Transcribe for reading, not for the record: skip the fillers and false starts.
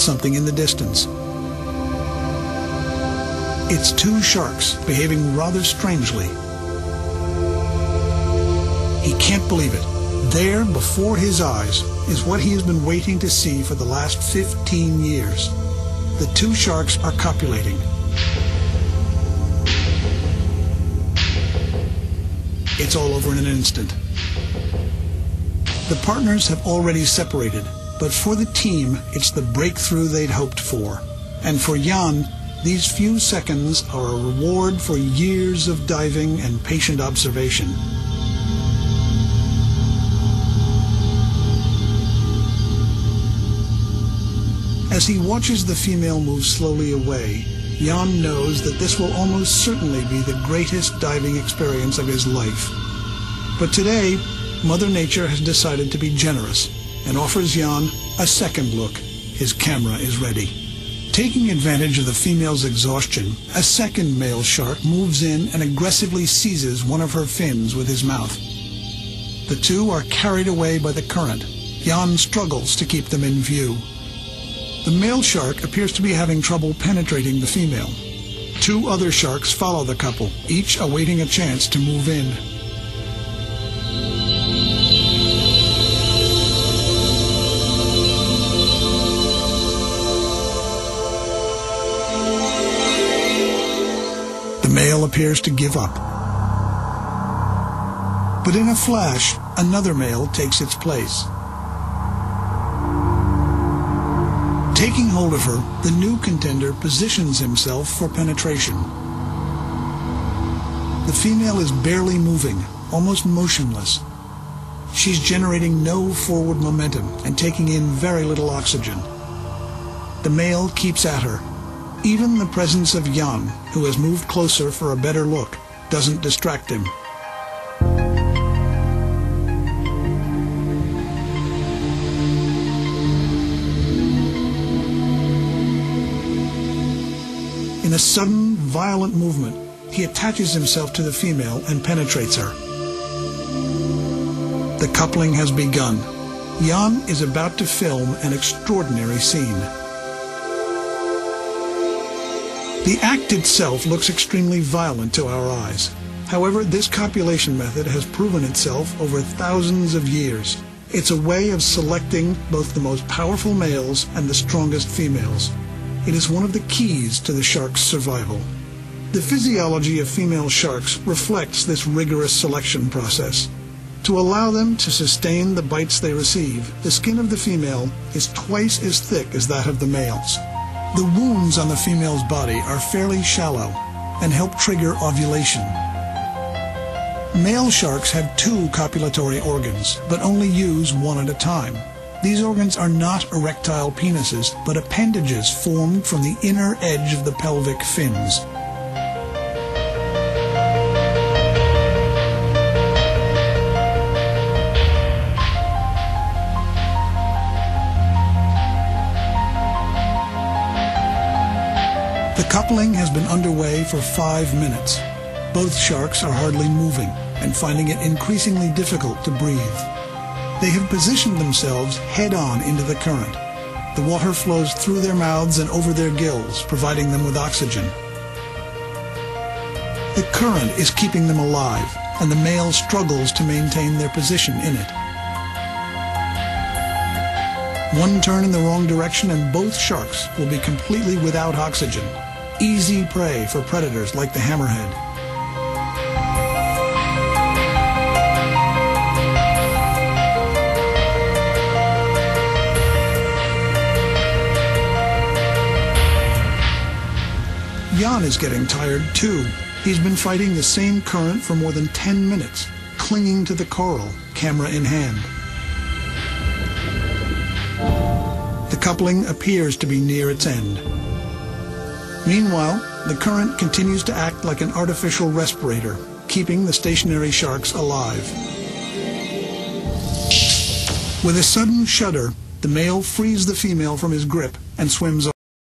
something in the distance. It's two sharks behaving rather strangely. He can't believe it. There, before his eyes, is what he has been waiting to see for the last 15 years. The two sharks are copulating. It's all over in an instant. The partners have already separated, but for the team, it's the breakthrough they'd hoped for. And for Jan, these few seconds are a reward for years of diving and patient observation. As he watches the female move slowly away, Jan knows that this will almost certainly be the greatest diving experience of his life. But today, Mother Nature has decided to be generous and offers Jan a second look. His camera is ready. Taking advantage of the female's exhaustion, a second male shark moves in and aggressively seizes one of her fins with his mouth. The two are carried away by the current. Jan struggles to keep them in view. The male shark appears to be having trouble penetrating the female. Two other sharks follow the couple, each awaiting a chance to move in. The male appears to give up. But in a flash, another male takes its place. Taking hold of her, the new contender positions himself for penetration. The female is barely moving, almost motionless. She's generating no forward momentum and taking in very little oxygen. The male keeps at her. Even the presence of Jan, who has moved closer for a better look, doesn't distract him. In a sudden, violent movement, he attaches himself to the female and penetrates her. The coupling has begun. Jan is about to film an extraordinary scene. The act itself looks extremely violent to our eyes. However, this copulation method has proven itself over thousands of years. It's a way of selecting both the most powerful males and the strongest females. It is one of the keys to the shark's survival. The physiology of female sharks reflects this rigorous selection process. To allow them to sustain the bites they receive, the skin of the female is twice as thick as that of the male's. The wounds on the female's body are fairly shallow and help trigger ovulation. Male sharks have two copulatory organs, but only use one at a time. These organs are not erectile penises, but appendages formed from the inner edge of the pelvic fins. The coupling has been underway for 5 minutes. Both sharks are hardly moving and finding it increasingly difficult to breathe. They have positioned themselves head-on into the current. The water flows through their mouths and over their gills, providing them with oxygen. The current is keeping them alive, and the male struggles to maintain their position in it. One turn in the wrong direction and both sharks will be completely without oxygen. Easy prey for predators like the hammerhead. Jan is getting tired too. He's been fighting the same current for more than 10 minutes, clinging to the coral, camera in hand. The coupling appears to be near its end. Meanwhile, the current continues to act like an artificial respirator, keeping the stationary sharks alive. With a sudden shudder, the male frees the female from his grip and swims